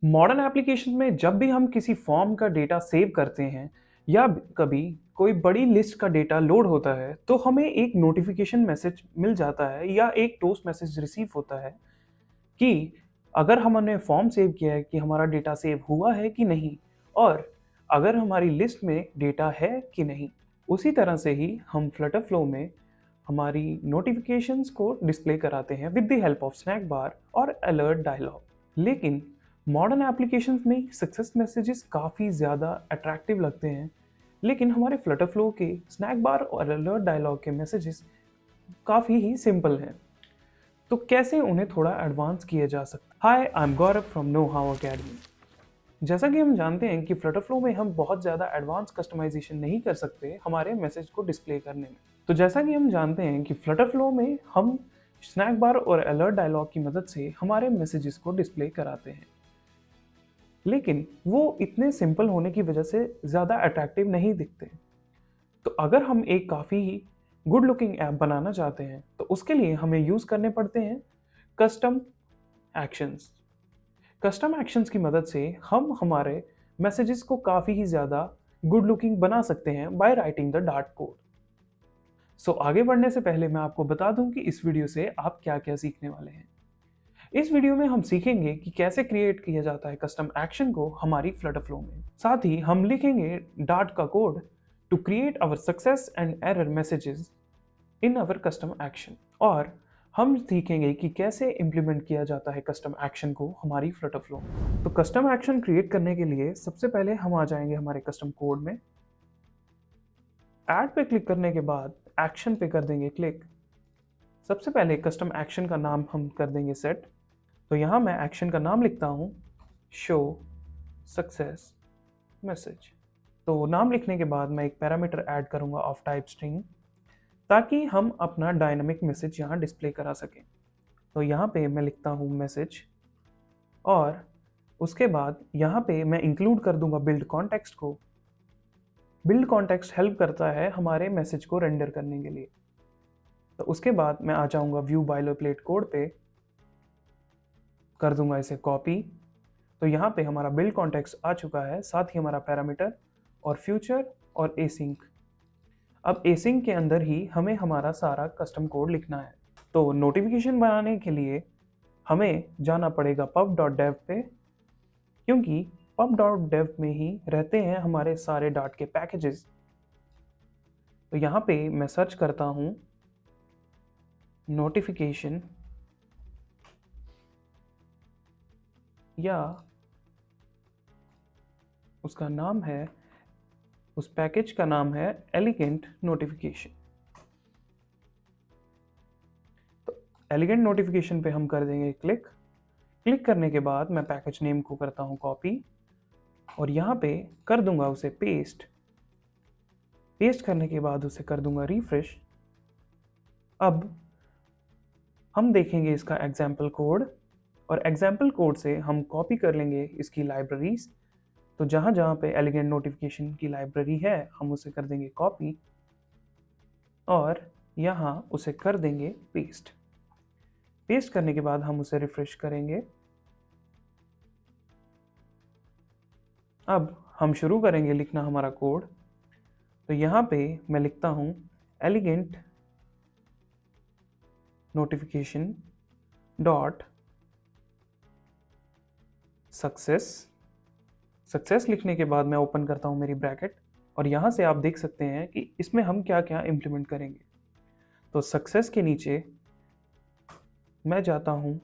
Modern application में जब भी हम किसी फॉर्म का डेटा सेव करते हैं या कभी कोई बड़ी लिस्ट का डेटा लोड होता है तो हमें एक नोटिफिकेशन मैसेज मिल जाता है या एक टोस्ट मैसेज रिसीव होता है कि अगर हमने फॉर्म सेव किया है कि हमारा डेटा सेव हुआ है कि नहीं और अगर हमारी लिस्ट में डेटा है कि नहीं। उसी तरह से ही हम फ्लटर फ्लो में हमारी नोटिफिकेशंस को डिस्प्ले कराते हैं with the help of snack bar और अलर्ट डायलॉग। लेकिन मॉडर्न एप्लीकेशंस में सक्सेस मैसेजेस काफ़ी ज़्यादा अट्रैक्टिव लगते हैं, लेकिन हमारे फ्लटर फ्लो के स्नैक बार और अलर्ट डायलॉग के मैसेजेस काफ़ी ही सिंपल हैं। तो कैसे उन्हें थोड़ा एडवांस किया जा सकता है। Hi, I am Gaurav from know how academy. जैसा कि हम जानते हैं कि फ्लटर फ्लो में हम बहुत ज़्यादा एडवांस कस्टमाइजेशन नहीं कर सकते हमारे मैसेज को डिस्प्ले करने में। तो जैसा कि हम जानते हैं कि फ्लटर फ्लो में हम स्नैक बार और अलर्ट डायलॉग की मदद से हमारे मैसेजेस को डिस्प्ले कराते हैं, लेकिन वो इतने सिंपल होने की वजह से ज़्यादा अट्रैक्टिव नहीं दिखते। तो अगर हम एक काफ़ी गुड लुकिंग ऐप बनाना चाहते हैं तो उसके लिए हमें यूज़ करने पड़ते हैं कस्टम एक्शंस। कस्टम एक्शंस की मदद से हम हमारे मैसेजेस को काफ़ी ही ज़्यादा गुड लुकिंग बना सकते हैं by writing the dark code. So आगे बढ़ने से पहले मैं आपको बता दूं कि इस वीडियो से आप क्या क्या सीखने वाले हैं। इस वीडियो में हम सीखेंगे कि कैसे क्रिएट किया जाता है कस्टम एक्शन को हमारी फ्लटर फ्लो में। साथ ही हम लिखेंगे डार्ट का code to create our success and error messages in our custom action. और हम सीखेंगे कि कैसे इंप्लीमेंट किया जाता है कस्टम एक्शन को हमारी फ्लटर फ्लो में। तो कस्टम एक्शन क्रिएट करने के लिए सबसे पहले हम आ जाएंगे हमारे कस्टम कोड में। ऐड पे क्लिक करने के बाद एक्शन पे कर देंगे क्लिक। सबसे पहले कस्टम एक्शन का नाम हम कर देंगे सेट। तो यहाँ मैं एक्शन का नाम लिखता हूँ शो सक्सेस मैसेज। तो नाम लिखने के बाद मैं एक पैरामीटर ऐड करूँगा ऑफ टाइप स्ट्रिंग, ताकि हम अपना डायनामिक मैसेज यहाँ डिस्प्ले करा सकें। तो यहाँ पे मैं लिखता हूँ मैसेज और उसके बाद यहाँ पे मैं इंक्लूड कर दूंगा बिल्ड कॉन्टेक्स्ट को। बिल्ड कॉन्टेक्स्ट हेल्प करता है हमारे मैसेज को रेंडर करने के लिए। तो उसके बाद मैं आ जाऊँगा व्यू बायलरप्लेट कोड पे, कर दूंगा इसे कॉपी। तो यहाँ पे हमारा बिल्ड कॉन्टेक्स्ट आ चुका है, साथ ही हमारा पैरामीटर और फ्यूचर और एसिंक। अब एसिंक के अंदर ही हमें हमारा सारा कस्टम कोड लिखना है। तो नोटिफिकेशन बनाने के लिए हमें जाना पड़ेगा pub.dev पे, क्योंकि pub.dev में ही रहते हैं हमारे सारे डाट के पैकेजेस। तो यहाँ पे मैं सर्च करता हूँ नोटिफिकेशन, या उसका नाम है, उस पैकेज का नाम है एलिगेंट नोटिफिकेशन। तो एलिगेंट नोटिफिकेशन पे हम कर देंगे क्लिक। क्लिक करने के बाद मैं पैकेज नेम को करता हूँ कॉपी और यहाँ पे कर दूंगा उसे पेस्ट। पेस्ट करने के बाद उसे कर दूंगा रिफ्रेश। अब हम देखेंगे इसका एग्जाम्पल कोड और एग्जाम्पल कोड से हम कॉपी कर लेंगे इसकी लाइब्रेरीज। तो जहाँ जहाँ पे एलिगेंट नोटिफिकेशन की लाइब्रेरी है हम उसे कर देंगे कॉपी और यहाँ उसे कर देंगे पेस्ट। पेस्ट करने के बाद हम उसे रिफ्रेश करेंगे। अब हम शुरू करेंगे लिखना हमारा कोड। तो यहाँ पे मैं लिखता हूँ elegant notification dot success. Success लिखने के बाद मैं ओपन करता हूँ मेरी ब्रैकेट और यहाँ से आप देख सकते हैं कि इसमें हम क्या क्या इम्प्लीमेंट करेंगे। तो सक्सेस के नीचे मैं जाता हूँ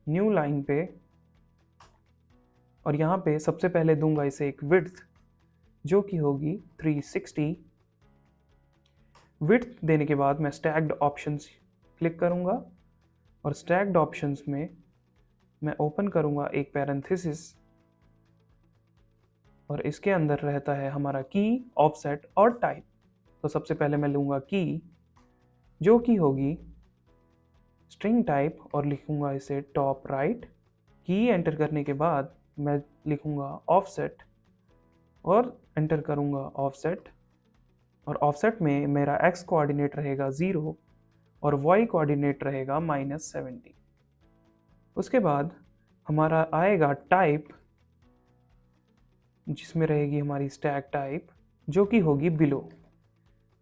न्यू लाइन पे और यहाँ पे सबसे पहले दूंगा इसे एक विड्थ जो कि होगी 360। विड्थ देने के बाद मैं स्टैक्ड ऑप्शंस क्लिक करूँगा और स्टैक्ड ऑप्शंस में मैं ओपन करूँगा एक पैरेंथेसिस और इसके अंदर रहता है हमारा की, ऑफसेट और टाइप। तो सबसे पहले मैं लूँगा की जो कि होगी स्ट्रिंग टाइप और लिखूँगा इसे टॉप राइट। की एंटर करने के बाद मैं लिखूँगा ऑफसेट और एंटर करूँगा ऑफसेट, और ऑफसेट में मेरा एक्स कोऑर्डिनेट रहेगा 0 और वाई कोऑर्डिनेट रहेगा -70। उसके बाद हमारा आएगा टाइप, जिसमें रहेगी हमारी स्टैक टाइप, जो कि होगी बिलो।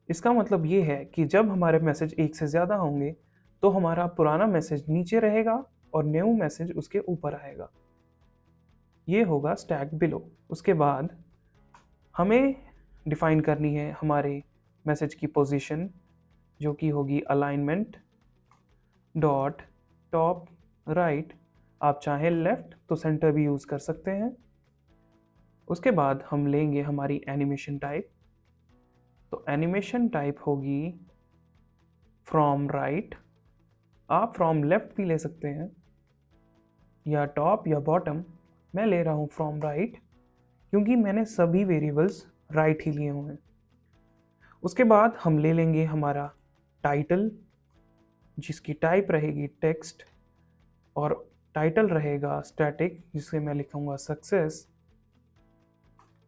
इसका मतलब ये है कि जब हमारे मैसेज एक से ज़्यादा होंगे तो हमारा पुराना मैसेज नीचे रहेगा और न्यू मैसेज उसके ऊपर आएगा। ये होगा स्टैक बिलो। उसके बाद हमें डिफाइन करनी है हमारे मैसेज की पोजीशन, जो कि होगी अलाइनमेंट डॉट टॉप राइट। आप चाहें लेफ्ट तो सेंटर भी यूज़ कर सकते हैं। उसके बाद हम लेंगे हमारी एनिमेशन टाइप। तो एनिमेशन टाइप होगी फ्रॉम राइट। आप फ्रॉम लेफ्ट भी ले सकते हैं, या टॉप या बॉटम। मैं ले रहा हूँ फ्रॉम राइट, क्योंकि मैंने सभी वेरिएबल्स राइट ही लिए हुए हैं। उसके बाद हम ले लेंगे हमारा टाइटल, जिसकी टाइप रहेगी टेक्स्ट, और टाइटल रहेगा स्टैटिक, जिसे मैं लिखूंगा सक्सेस।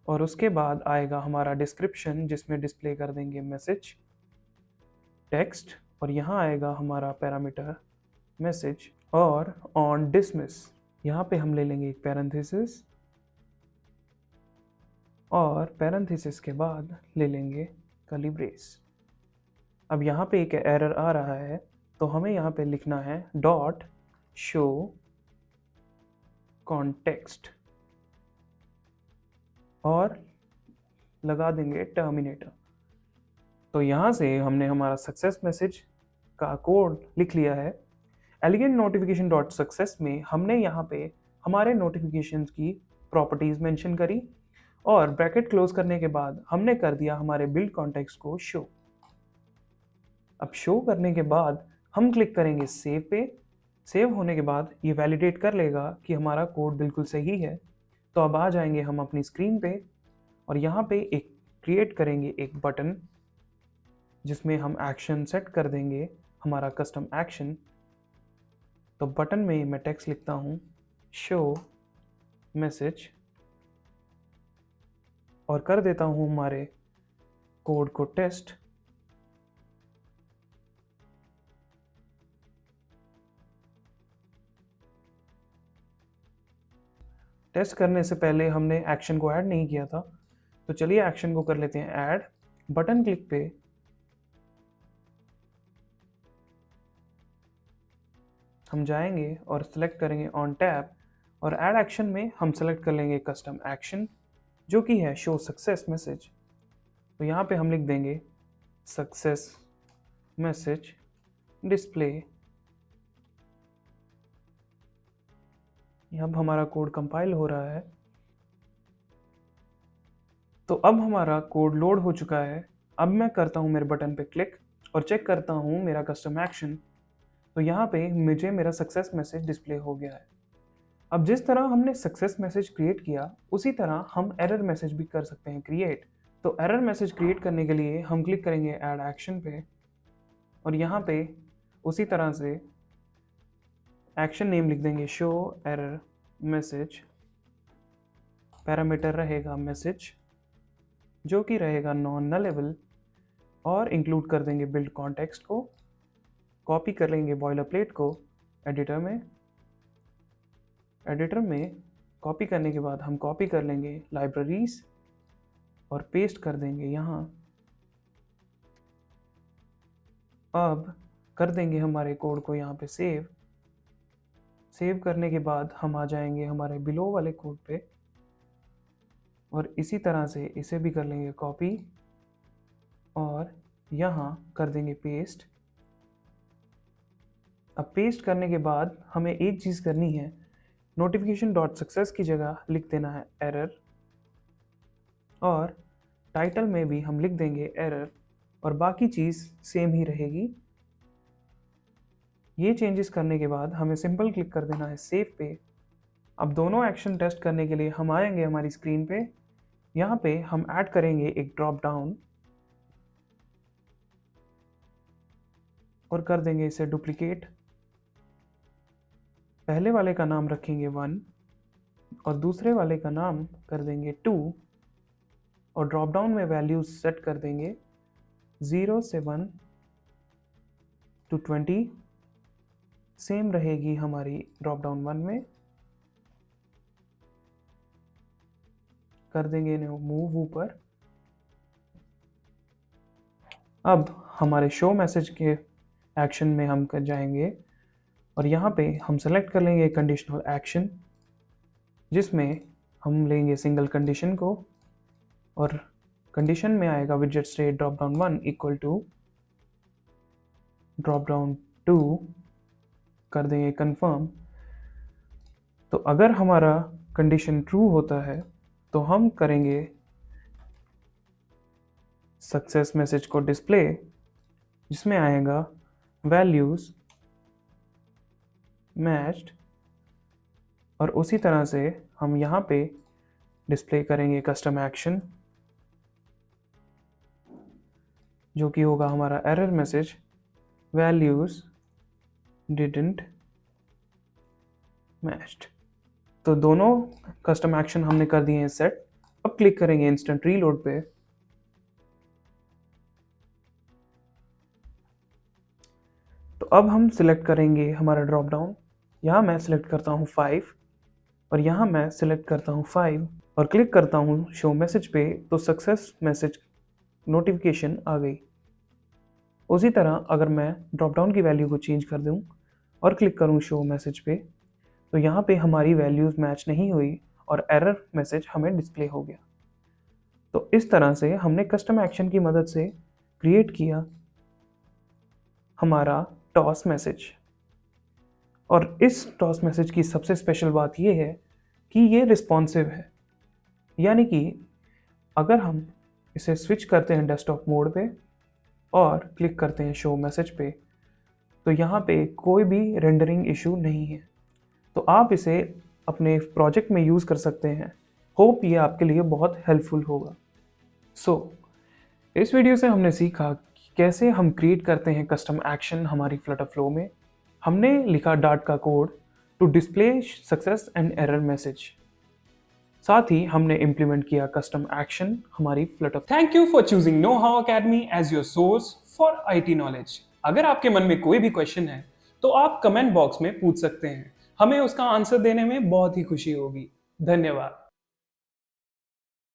और उसके बाद आएगा हमारा डिस्क्रिप्शन, जिसमें डिस्प्ले कर देंगे मैसेज टेक्स्ट, और यहाँ आएगा हमारा पैरामीटर मैसेज। और ऑन डिसमिस यहाँ पे हम ले लेंगे एक पैरेंथेसिस, और पैरेंथेसिस के बाद ले लेंगे कर्ली ब्रेस। अब यहाँ पे एक एरर आ रहा है, तो हमें यहाँ पे लिखना है डॉट शो कॉन्टेक्स्ट, और लगा देंगे टर्मिनेटर। तो यहाँ से हमने हमारा सक्सेस मैसेज का कोड लिख लिया है। एलिगेंट नोटिफिकेशन डॉट सक्सेस में हमने यहाँ पे हमारे नोटिफिकेशन की प्रॉपर्टीज मेंशन करी, और ब्रैकेट क्लोज करने के बाद हमने कर दिया हमारे बिल्ड कॉन्टेक्स्ट को शो। अब शो करने के बाद हम क्लिक करेंगे सेव पे। सेव होने के बाद ये वैलिडेट कर लेगा कि हमारा कोड बिल्कुल सही है। तो अब आ जाएंगे हम अपनी स्क्रीन पे, और यहाँ पे एक क्रिएट करेंगे एक बटन, जिसमें हम एक्शन सेट कर देंगे हमारा कस्टम एक्शन। तो बटन में मैं टेक्स्ट लिखता हूँ शो मैसेज, और कर देता हूँ हमारे कोड को टेस्ट। टेस्ट करने से पहले हमने एक्शन को ऐड नहीं किया था, तो चलिए एक्शन को कर लेते हैं ऐड। बटन क्लिक पे हम जाएंगे और सिलेक्ट करेंगे ऑन टैब, और ऐड एक्शन में हम सेलेक्ट कर लेंगे कस्टम एक्शन, जो कि है शो सक्सेस मैसेज। तो यहाँ पे हम लिख देंगे सक्सेस मैसेज डिस्प्ले। अब हमारा कोड कंपाइल हो रहा है। तो अब हमारा कोड लोड हो चुका है। अब मैं करता हूँ मेरे बटन पे क्लिक और चेक करता हूँ मेरा कस्टम एक्शन। तो यहाँ पे मुझे मेरा सक्सेस मैसेज डिस्प्ले हो गया है। अब जिस तरह हमने सक्सेस मैसेज क्रिएट किया, उसी तरह हम एरर मैसेज भी कर सकते हैं क्रिएट। तो एरर मैसेज क्रिएट करने के लिए हम क्लिक करेंगे ऐड एक्शन पे, और यहाँ पे उसी तरह से एक्शन नेम लिख देंगे शो एरर मैसेज। पैरामीटर रहेगा मैसेज, जो कि रहेगा नॉन नलेबल, और इंक्लूड कर देंगे बिल्ड कॉन्टेक्स्ट को। कॉपी कर लेंगे बॉयलर प्लेट को एडिटर में। एडिटर में कॉपी करने के बाद हम कॉपी कर लेंगे लाइब्रेरीज और पेस्ट कर देंगे यहाँ। अब कर देंगे हमारे कोड को यहाँ पे सेव। सेव करने के बाद हम आ जाएंगे हमारे बिलो वाले कोड पे, और इसी तरह से इसे भी कर लेंगे कॉपी, और यहाँ कर देंगे पेस्ट। अब पेस्ट करने के बाद हमें एक चीज़ करनी है, नोटिफिकेशन डॉट सक्सेस की जगह लिख देना है एरर, और टाइटल में भी हम लिख देंगे एरर, और बाकी चीज़ सेम ही रहेगी। ये चेंजेस करने के बाद हमें सिंपल क्लिक कर देना है सेव पे। अब दोनों एक्शन टेस्ट करने के लिए हम आएंगे हमारी स्क्रीन पे। यहाँ पे हम ऐड करेंगे एक ड्रॉप डाउन, और कर देंगे इसे डुप्लीकेट। पहले वाले का नाम रखेंगे 1, और दूसरे वाले का नाम कर देंगे 2, और ड्रॉप डाउन में वैल्यूज सेट कर देंगे 0 से 1 to 20। सेम रहेगी हमारी ड्रॉप डाउन 1 में। कर देंगे मूव ऊपर। अब हमारे शो मैसेज के एक्शन में हम कर जाएंगे और यहाँ पे हम सेलेक्ट कर लेंगे कंडीशनल एक्शन, जिसमें हम लेंगे सिंगल कंडीशन को और कंडीशन में आएगा विजेट state drop down 1 equal to drop down 2, कर देंगे कंफर्म। तो अगर हमारा कंडीशन ट्रू होता है तो हम करेंगे सक्सेस मैसेज को डिस्प्ले, जिसमें आएगा वैल्यूज मैच्ड, और उसी तरह से हम यहाँ पे डिस्प्ले करेंगे कस्टम एक्शन, जो कि होगा हमारा error message values didn't matched. तो दोनों कस्टम एक्शन हमने कर दिए हैं सेट। अब क्लिक करेंगे इंस्टेंट रीलोड पे। तो अब हम सिलेक्ट करेंगे हमारा ड्रॉप डाउन। यहाँ मैं सिलेक्ट करता हूँ 5 और यहाँ मैं सिलेक्ट करता हूँ 5 और क्लिक करता हूँ शो मैसेज पे, तो सक्सेस मैसेज नोटिफिकेशन आ गई। उसी तरह अगर मैं ड्रॉप डाउन की वैल्यू को चेंज कर दूँ और क्लिक करूँ शो मैसेज पे, तो यहाँ पे हमारी वैल्यूज़ मैच नहीं हुई और एरर मैसेज हमें डिस्प्ले हो गया। तो इस तरह से हमने कस्टम एक्शन की मदद से क्रिएट किया हमारा टॉस मैसेज। और इस टॉस मैसेज की सबसे स्पेशल बात ये है कि ये रिस्पॉन्सिव है, यानी कि अगर हम इसे स्विच करते हैं डेस्कटॉप मोड पे और क्लिक करते हैं शो मैसेज पे, तो यहाँ पे कोई भी रेंडरिंग इशू नहीं है। तो आप इसे अपने प्रोजेक्ट में यूज़ कर सकते हैं। होप ये आपके लिए बहुत हेल्पफुल होगा। इस वीडियो से हमने सीखा कि कैसे हम क्रिएट करते हैं कस्टम एक्शन हमारी फ्लटर फ्लो में। हमने लिखा डार्ट का code to display success and error message. साथ ही हमने इम्प्लीमेंट किया कस्टम एक्शन हमारी Flutter. Thank you for choosing Know how Academy as your source for IT knowledge. अगर आपके मन में कोई भी क्वेश्चन है तो आप कमेंट बॉक्स में पूछ सकते हैं, हमें उसका आंसर देने में बहुत ही खुशी होगी। धन्यवाद।